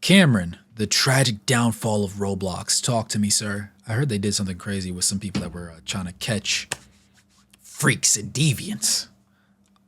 Cameron, the tragic downfall of Roblox. Talk to me, sir. I heard they did something crazy with some people that were trying to catch freaks and deviants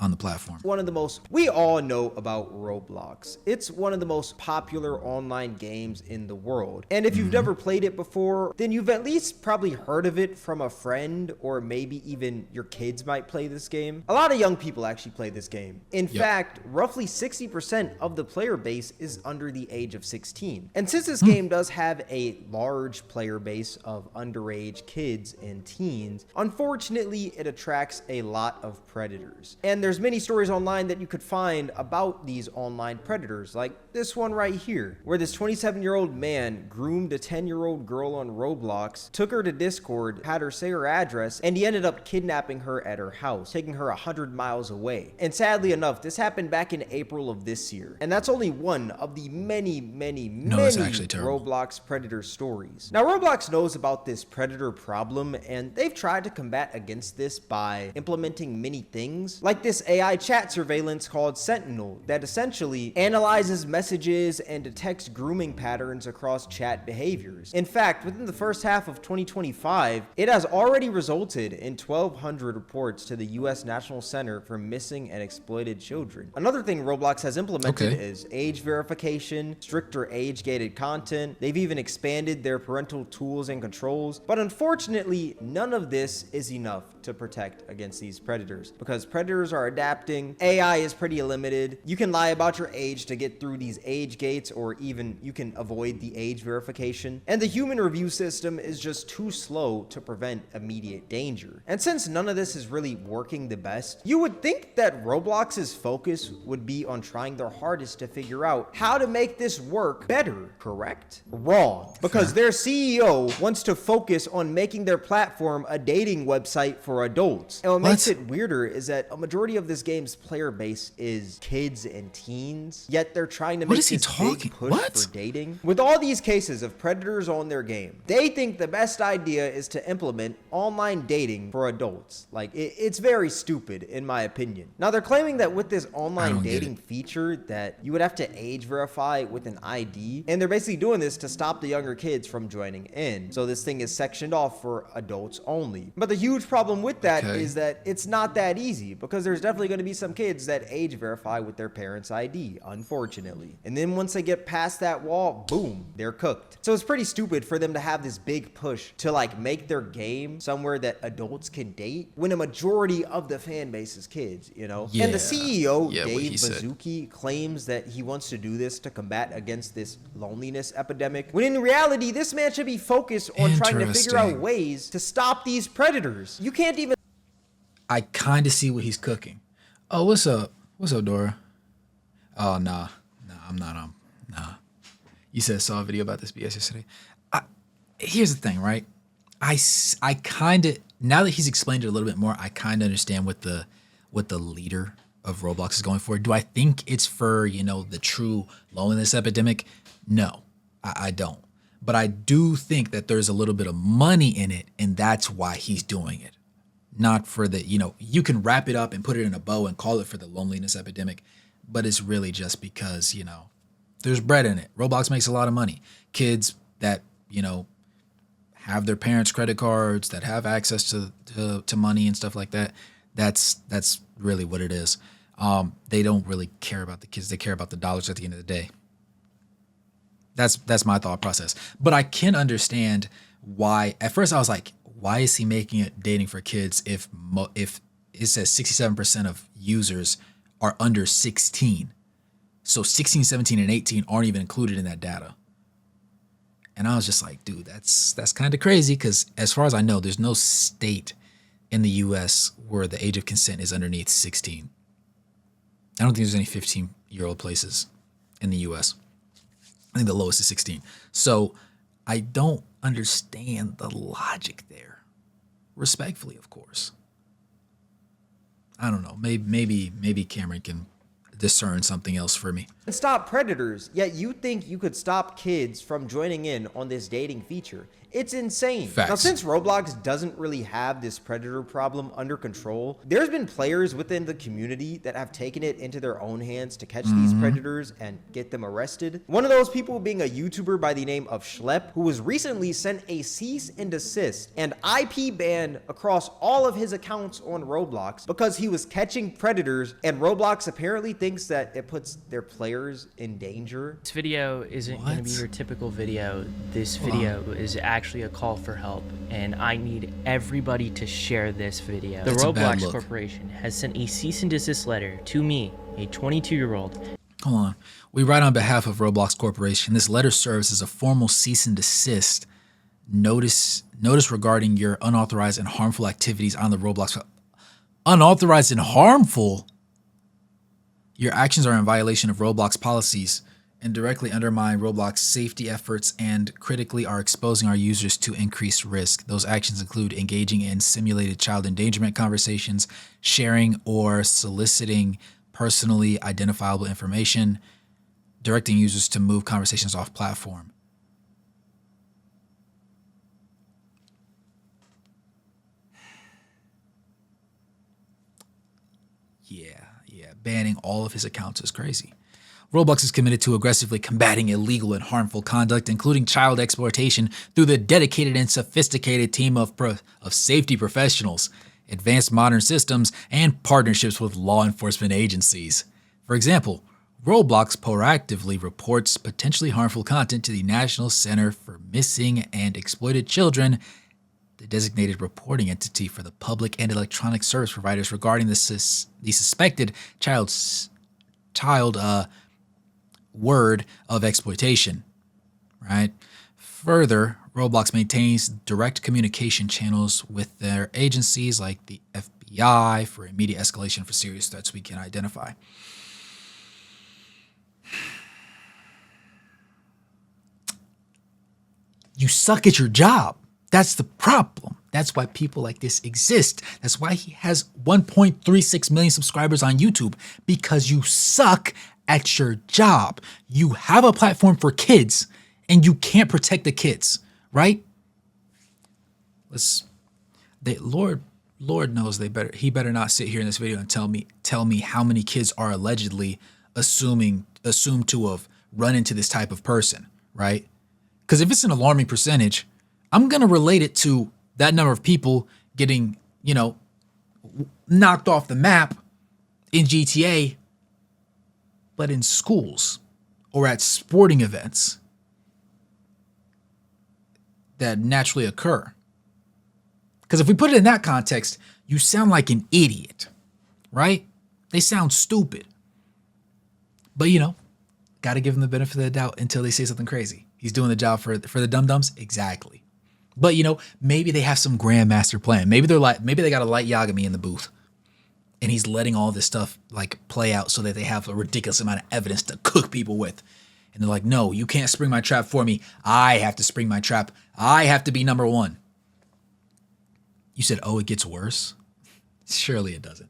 on the platform. One of the most, we all know about Roblox. It's one of the most popular online games in the world. And if you've never played it before, then you've at least probably heard of it from a friend, or maybe even your kids might play this game. A lot of young people actually play this game. In fact, roughly 60% of the player base is under the age of 16. And since this game does have a large player base of underage kids and teens, unfortunately, it attracts a lot of predators. And there's many stories online that you could find about these online predators, like this one right here, where this 27-year-old man groomed a 10-year-old girl on Roblox, took her to Discord, had her say her address, and he ended up kidnapping her at her house, taking her 100 miles away. And sadly enough, this happened back in April of this year. And that's only one of the many Roblox predator stories. Now, Roblox knows about this predator problem, and they've tried to combat against this by implementing many things, like this AI chat surveillance called Sentinel that essentially analyzes messages and detects grooming patterns across chat behaviors. In fact, within the first half of 2025, it has already resulted in 1,200 reports to the U.S. National Center for Missing and Exploited Children. Another thing Roblox has implemented is age verification, stricter age-gated content. They've even expanded their parental tools and controls. But unfortunately, none of this is enough to protect against these predators, because predators are adapting. AI is pretty limited. You can lie about your age to get through these age gates, or even you can avoid the age verification. And the human review system is just too slow to prevent immediate danger. And since none of this is really working the best, you would think that Roblox's focus would be on trying their hardest to figure out how to make this work better, correct? Wrong. Because their CEO wants to focus on making their platform a dating website for adults. And what makes it weirder is that a majority of this game's player base is kids and teens, yet they're trying to make this big push for dating. With all these cases of predators on their game, they think the best idea is to implement online dating for adults. Like, it's very stupid, in my opinion. Now, they're claiming that with this online dating feature that you would have to age verify with an ID, and they're basically doing this to stop the younger kids from joining in. So this thing is sectioned off for adults only. But the huge problem with that is that it's not that easy, because there's definitely going to be some kids that age verify with their parents' ID, unfortunately. And then once they get past that wall, boom, they're cooked. So it's pretty stupid for them to have this big push to like make their game somewhere that adults can date, when a majority of the fan base is kids, you know? And the CEO, Dave Bazuki, claims that he wants to do this to combat against this loneliness epidemic, when in reality, this man should be focused on trying to figure out ways to stop these predators. You can't even... I kind of see what he's cooking. Oh, what's up? What's up, Dora? Oh, nah, I'm not, nah. You said saw a video about this BS yesterday. Here's the thing, right? I kind of, now that he's explained it a little bit more, I kind of understand what the leader of Roblox is going for. Do I think it's for, you know, the true loneliness epidemic? No, I don't. But I do think that there's a little bit of money in it, and that's why he's doing it. Not for the, you know, you can wrap it up and put it in a bow and call it for the loneliness epidemic, but it's really just because, you know, there's bread in it. Roblox makes a lot of money. Kids that, you know, have their parents' credit cards, that have access to money and stuff like that, that's really what it is. They don't really care about the kids. They care about the dollars at the end of the day. That's my thought process. But I can understand why. At first I was like, why is he making it dating for kids if it says 67% of users are under 16? So 16, 17, and 18 aren't even included in that data. And I was just like, dude, that's kind of crazy, because as far as I know, there's no state in the U.S. where the age of consent is underneath 16. I don't think there's any 15-year-old places in the U.S. I think the lowest is 16. So I don't understand the logic there. Respectfully, of course. I don't know. Maybe Cameron can discern something else for me. and stop predators, yet you think you could stop kids from joining in on this dating feature. It's insane. Facts. Now, since Roblox doesn't really have this predator problem under control, there's been players within the community that have taken it into their own hands to catch these predators and get them arrested. One of those people being a YouTuber by the name of Schlep, who was recently sent a cease and desist and IP ban across all of his accounts on Roblox because he was catching predators, and Roblox apparently thinks that it puts their players in danger. This video isn't going to be your typical video. This video is actually a call for help, and I need everybody to share this video. The Roblox Corporation has sent a cease and desist letter to me, a 22-year-old. Hold on. We write on behalf of Roblox Corporation. This letter serves as a formal cease and desist notice regarding your unauthorized and harmful activities on the Roblox. Unauthorized and harmful? Your actions are in violation of Roblox policies and directly undermine Roblox safety efforts and critically are exposing our users to increased risk. Those actions include engaging in simulated child endangerment conversations, sharing or soliciting personally identifiable information, directing users to move conversations off platform. Yeah, banning all of his accounts is crazy. Roblox is committed to aggressively combating illegal and harmful conduct, including child exploitation, through the dedicated and sophisticated team of safety professionals, advanced modern systems, and partnerships with law enforcement agencies. For example, Roblox proactively reports potentially harmful content to the National Center for Missing and Exploited Children, the designated reporting entity for the public and electronic service providers regarding the suspected child word of exploitation, right? Further, Roblox maintains direct communication channels with their agencies like the FBI for immediate escalation for serious threats we can identify. You suck at your job. That's the problem. That's why people like this exist. That's why he has 1.36 million subscribers on YouTube, because you suck at your job. You have a platform for kids and you can't protect the kids, right? Lord knows he better not sit here in this video and tell me how many kids are allegedly assumed to have run into this type of person, right? Because if it's an alarming percentage, I'm going to relate it to that number of people getting, knocked off the map in GTA, but in schools or at sporting events that naturally occur. Because if we put it in that context, you sound like an idiot, right? They sound stupid. But, got to give them the benefit of the doubt until they say something crazy. He's doing the job for the dum-dums? Exactly. But, maybe they have some grandmaster plan. Maybe they got a light Yagami in the booth. And he's letting all this stuff play out so that they have a ridiculous amount of evidence to cook people with. And they're like, no, you can't spring my trap for me. I have to spring my trap. I have to be number one. You said, oh, it gets worse? Surely it doesn't.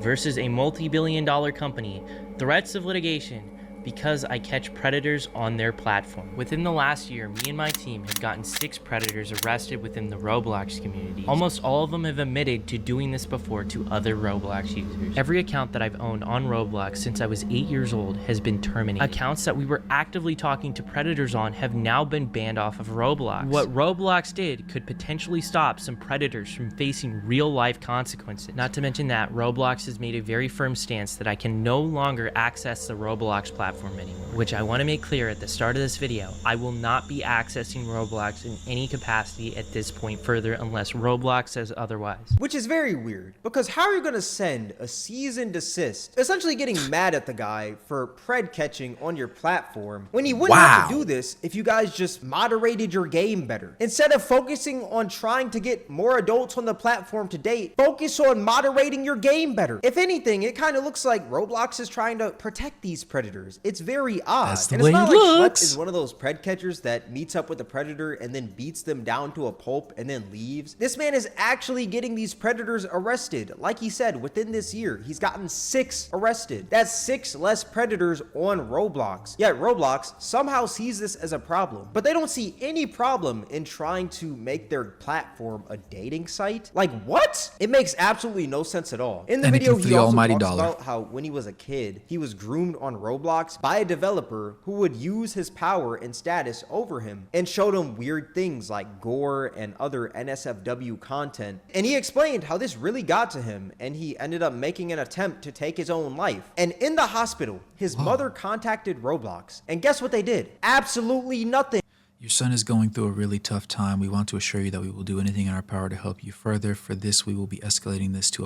Versus a multi-billion-dollar company, threats of litigation, because I catch predators on their platform. Within the last year, me and my team have gotten 6 predators arrested within the Roblox community. Almost all of them have admitted to doing this before to other Roblox users. Every account that I've owned on Roblox since I was 8 years old has been terminated. Accounts that we were actively talking to predators on have now been banned off of Roblox. What Roblox did could potentially stop some predators from facing real-life consequences. Not to mention that Roblox has made a very firm stance that I can no longer access the Roblox platform anymore, which I want to make clear at the start of this video. I will not be accessing Roblox in any capacity at this point further unless Roblox says otherwise. Which is very weird, because how are you going to send a cease and desist, essentially getting mad at the guy for pred catching on your platform, when he wouldn't have to do this if you guys just moderated your game better? Instead of focusing on trying to get more adults on the platform to date, focus on moderating your game better. If anything, it kind of looks like Roblox is trying to protect these predators It's very odd. That's the and way it's not he like Schlepp looks. is one of those pred catchers that meets up with a predator and then beats them down to a pulp and then leaves. This man is actually getting these predators arrested. Like he said, within this year, he's gotten 6 arrested. That's 6 less predators on Roblox. Yet Roblox somehow sees this as a problem, but they don't see any problem in trying to make their platform a dating site. Like, what? It makes absolutely no sense at all. In the Anything video, for he the also almighty talks dollar. about how when he was a kid, he was groomed on Roblox by a developer who would use his power and status over him and showed him weird things like gore and other NSFW content. And he explained how this really got to him, and he ended up making an attempt to take his own life. And in the hospital, his mother contacted Roblox, and guess what they did? Absolutely nothing. Your son is going through a really tough time. We want to assure you that we will do anything in our power to help you further. For this, we will be escalating this to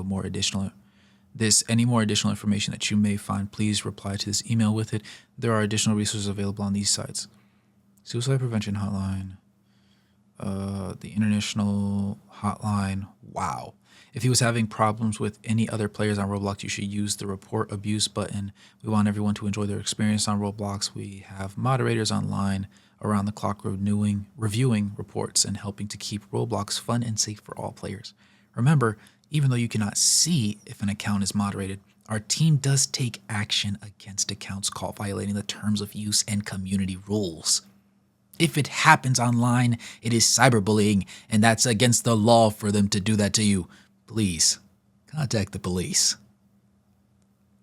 any more additional information that you may find. Please reply to this email with it. There are additional resources available on these sites. Suicide Prevention Hotline, the International Hotline. Wow. If he was having problems with any other players on Roblox, you should use the report abuse button. We want everyone to enjoy their experience on Roblox. We have moderators online around the clock reviewing reports and helping to keep Roblox fun and safe for all players. Remember, even though you cannot see if an account is moderated, our team does take action against accounts caught violating the terms of use and community rules. If it happens online, it is cyberbullying, and that's against the law for them to do that to you. Please, contact the police.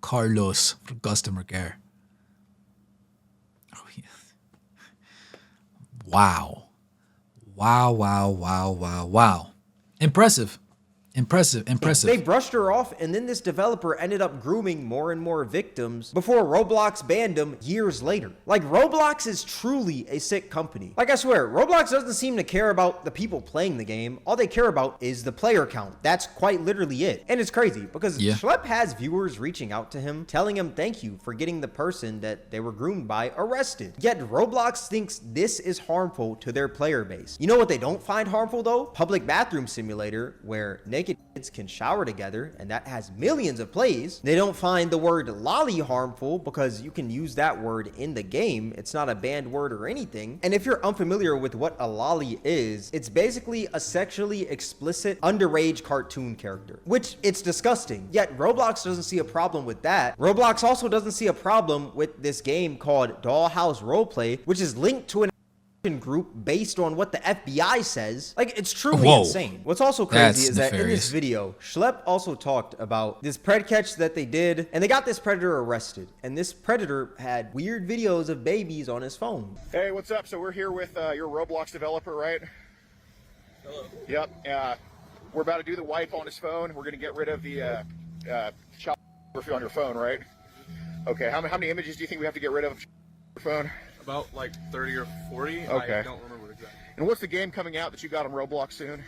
Carlos for customer care. Oh, yeah. Wow. Wow. Impressive. They brushed her off, and then this developer ended up grooming more and more victims before Roblox banned them years later. Like, Roblox is truly a sick company. Like, I swear, Roblox doesn't seem to care about the people playing the game. All they care about is the player count. That's quite literally it. And it's crazy because Schlepp has viewers reaching out to him, telling him thank you for getting the person that they were groomed by arrested. Yet Roblox thinks this is harmful to their player base. You know what they don't find harmful though? Public bathroom simulator, where naked kids can shower together, and that has millions of plays. They don't find the word lolly harmful because you can use that word in the game. It's not a banned word or anything. And if you're unfamiliar with what a lolly is, it's basically a sexually explicit underage cartoon character, which it's disgusting. Yet Roblox doesn't see a problem with that. Roblox also doesn't see a problem with this game called Dollhouse Roleplay, which is linked to an group based on what the FBI says. Like, it's truly insane. What's also crazy is that in this video, Schlepp also talked about this pred catch that they did, and they got this predator arrested, and this predator had weird videos of babies on his phone. Hey, what's up? So we're here with your Roblox developer, right? Hello. Yep. We're about to do the wipe on his phone. We're going to get rid of the child pornography on your phone, right? Okay. How many images do you think we have to get rid of on your phone? About like 30 or 40. Okay. I don't remember exactly. And what's the game coming out that you got on Roblox soon?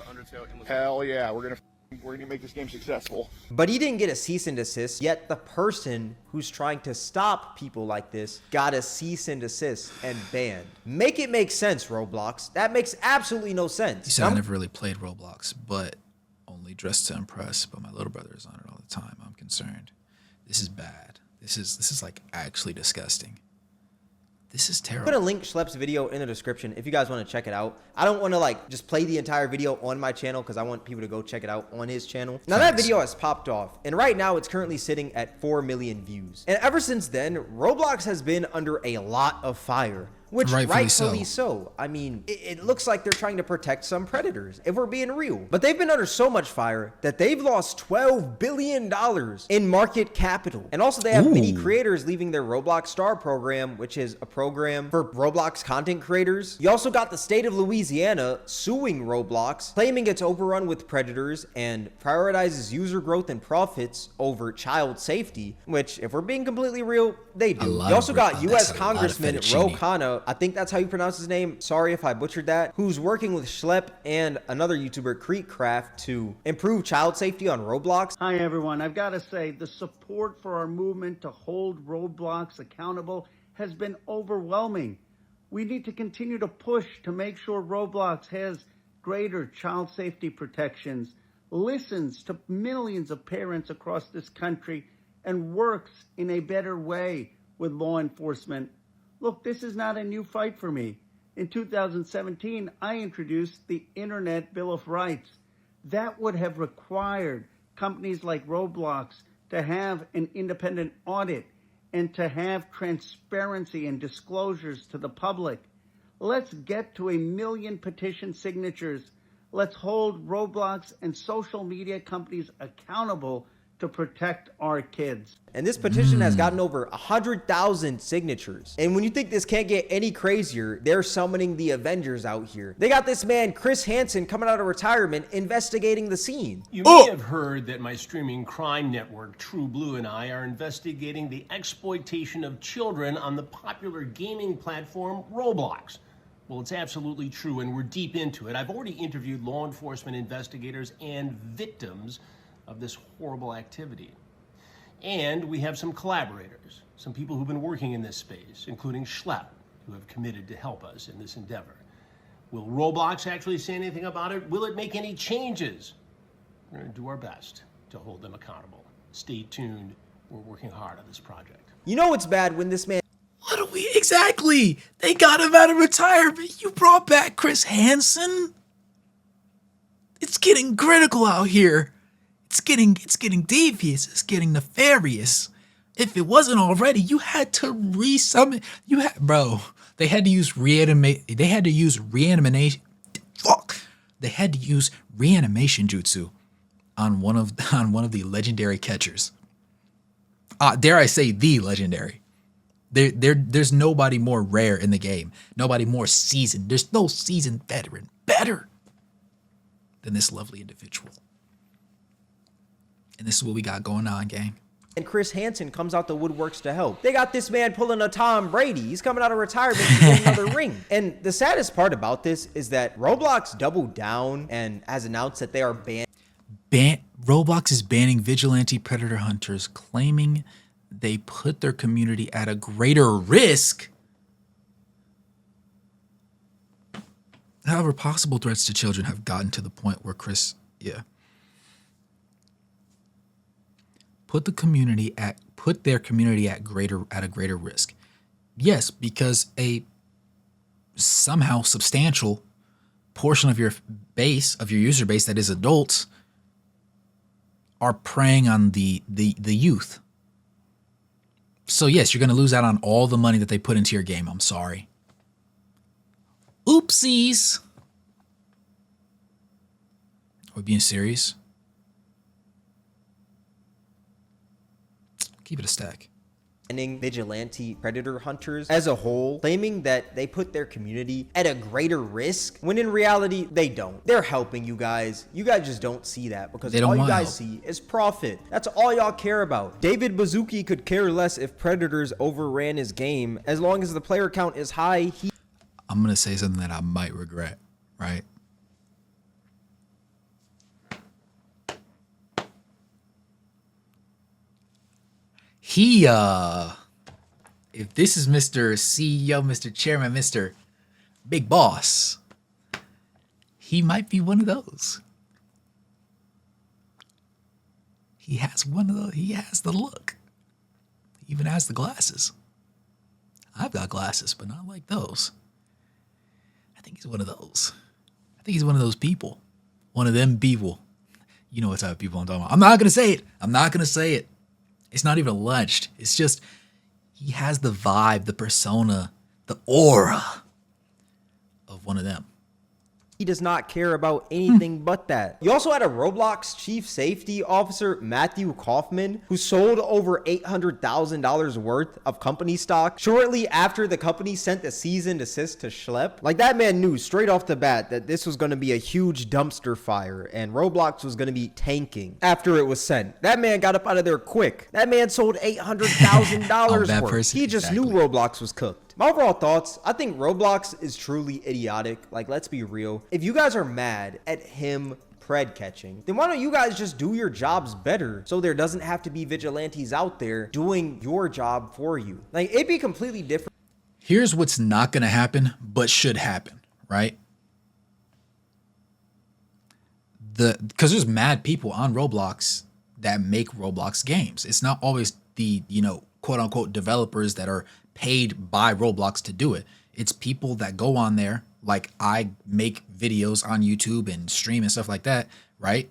Undertale. Hell yeah, we're gonna make this game successful. But he didn't get a cease and desist, yet the person who's trying to stop people like this got a cease and desist and banned. Make it make sense, Roblox. That makes absolutely no sense. You said I never really played Roblox, but only dressed to impress. But my little brother is on it all the time. I'm concerned. This is bad. This is like actually disgusting. This is terrible. I'm going to link Schlepp's video in the description if you guys want to check it out. I don't want to like just play the entire video on my channel because I want people to go check it out on his channel. Now that video has popped off, and right now it's currently sitting at 4 million views. And ever since then, Roblox has been under a lot of fire. Which rightfully so. I mean, it looks like they're trying to protect some predators, if we're being real. But they've been under so much fire that they've lost $12 billion in market capital. And also they have many creators leaving their Roblox Star program, which is a program for Roblox content creators. You also got the state of Louisiana suing Roblox, claiming it's overrun with predators and prioritizes user growth and profits over child safety, which, if we're being completely real, they do. You also got U.S. Congressman Ro Khanna, I think that's how you pronounce his name. Sorry if I butchered that. Who's working with Schlepp and another YouTuber, Creekcraft, to improve child safety on Roblox. Hi, everyone. I've got to say, the support for our movement to hold Roblox accountable has been overwhelming. We need to continue to push to make sure Roblox has greater child safety protections, listens to millions of parents across this country, and works in a better way with law enforcement. Look, this is not a new fight for me. In 2017, I introduced the Internet Bill of Rights. That would have required companies like Roblox to have an independent audit and to have transparency and disclosures to the public. Let's get to 1 million petition signatures. Let's hold Roblox and social media companies accountable to protect our kids. And this petition has gotten over 100,000 signatures. And when you think this can't get any crazier, they're summoning the Avengers out here. They got this man, Chris Hansen, coming out of retirement, investigating the scene. You may have heard that my streaming crime network, True Blue, and I are investigating the exploitation of children on the popular gaming platform Roblox. Well, it's absolutely true, and we're deep into it. I've already interviewed law enforcement investigators and victims of this horrible activity. And we have some collaborators, some people who've been working in this space, including Schlepp, who have committed to help us in this endeavor. Will Roblox actually say anything about it? Will it make any changes? We're going to do our best to hold them accountable. Stay tuned. We're working hard on this project. You know it's bad when this man What do we exactly? They got him out of retirement. You brought back Chris Hansen? It's getting critical out here. It's getting devious. It's getting nefarious. If it wasn't already, you had to resummon. They had to use reanimation. They had to use reanimation. Fuck. They had to use reanimation jutsu on one of the legendary catchers. Dare I say the legendary? There's nobody more rare in the game. Nobody more seasoned. There's no seasoned veteran better than this lovely individual. And this is what we got going on, gang. and Chris Hansen comes out the woodworks to help. They got this man pulling a Tom Brady. He's coming out of retirement to get another ring. And the saddest part about this is that Roblox doubled down and has announced that they are Roblox is banning vigilante predator hunters, claiming they put their community at a greater risk. However, possible threats to children have gotten to the point where put their community at a greater risk. Yes, because a somehow substantial portion of your user base that is adults are preying on the youth. So yes, you're going to lose out on all the money that they put into your game. I'm sorry. Oopsies. Are we being serious? Keep it a stack. Vigilante predator hunters as a whole, claiming that they put their community at a greater risk, when in reality, they don't. They're helping you guys. You guys just don't see that because all you guys see is profit. That's all y'all care about. David Bazuki could care less if predators overran his game. As long as the player count is high, I'm going to say something that I might regret, right? If this is Mr. CEO, Mr. Chairman, Mr. Big Boss, he might be one of those. He has one of those. He has the look. He even has the glasses. I've got glasses, but not like those. I think he's one of those. I think he's one of those people. One of them people. You know what type of people I'm talking about. I'm not going to say it. It's not even alleged. It's just he has the vibe, the persona, the aura of one of them. He does not care about anything but that. You also had a Roblox chief safety officer, Matthew Kaufman, who sold over $800,000 worth of company stock shortly after the company sent the cease and desist to Schlepp. Like, that man knew straight off the bat that this was going to be a huge dumpster fire and Roblox was going to be tanking after it was sent. That man got up out of there quick. That man sold $800,000 worth. He just knew Roblox was cooked. My overall thoughts, I think Roblox is truly idiotic. Like, let's be real. If you guys are mad at him pred catching, then why don't you guys just do your jobs better so there doesn't have to be vigilantes out there doing your job for you? Like, it'd be completely different. Here's what's not going to happen, but should happen, right? Because there's mad people on Roblox that make Roblox games. It's not always the, quote unquote developers that are paid by Roblox to do it. It's people that go on there, like I make videos on YouTube and stream and stuff like that, right?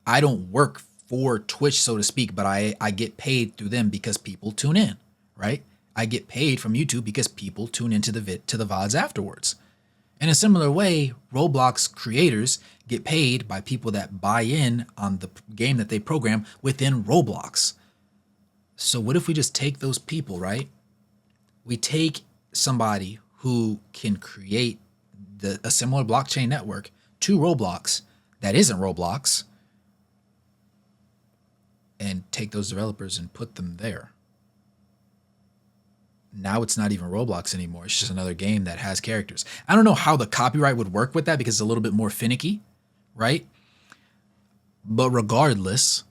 I don't work for Twitch, so to speak, but I get paid through them because people tune in, right? I get paid from YouTube because people tune into the VODs afterwards. In a similar way, Roblox creators get paid by people that buy in on the game that they program within Roblox. So what if we just take those people, right? We take somebody who can create a similar blockchain network to Roblox that isn't Roblox, and take those developers and put them there. Now it's not even Roblox anymore. It's just another game that has characters. I don't know how the copyright would work with that because it's a little bit more finicky, right? But regardless,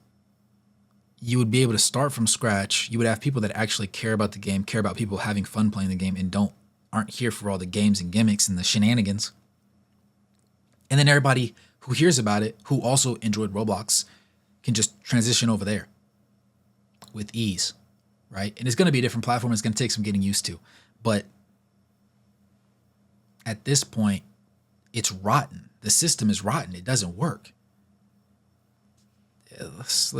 you would be able to start from scratch. You would have people that actually care about the game, care about people having fun playing the game, and aren't here for all the games and gimmicks and the shenanigans. And then everybody who hears about it, who also enjoyed Roblox, can just transition over there with ease, right? And it's going to be a different platform. It's going to take some getting used to. But at this point, it's rotten. The system is rotten. It doesn't work. Let's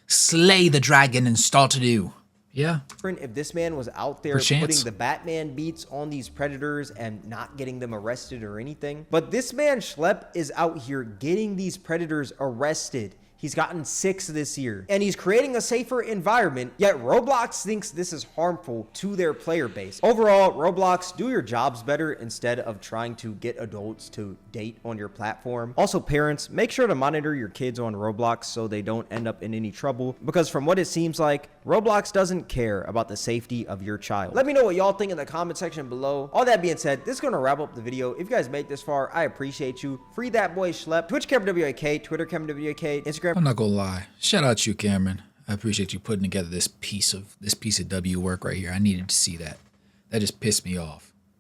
slay the dragon and start to do. Yeah. If this man was out there putting the Batman beats on these predators and not getting them arrested or anything. But this man Schlepp is out here getting these predators arrested. He's gotten 6 this year, and he's creating a safer environment, yet Roblox thinks this is harmful to their player base. Overall, Roblox, do your jobs better instead of trying to get adults to date on your platform. Also, parents, make sure to monitor your kids on Roblox so they don't end up in any trouble, because from what it seems like, Roblox doesn't care about the safety of your child. Let me know what y'all think in the comment section below. All that being said, this is going to wrap up the video. If you guys made this far, I appreciate you. Free that boy Schlepp. Twitch Cameron WAK, Twitter Cameron WAK, Instagram. I'm not gonna lie. Shout out to you, Cameron. I appreciate you putting together this piece of W work right here. I needed to see that. That just pissed me off.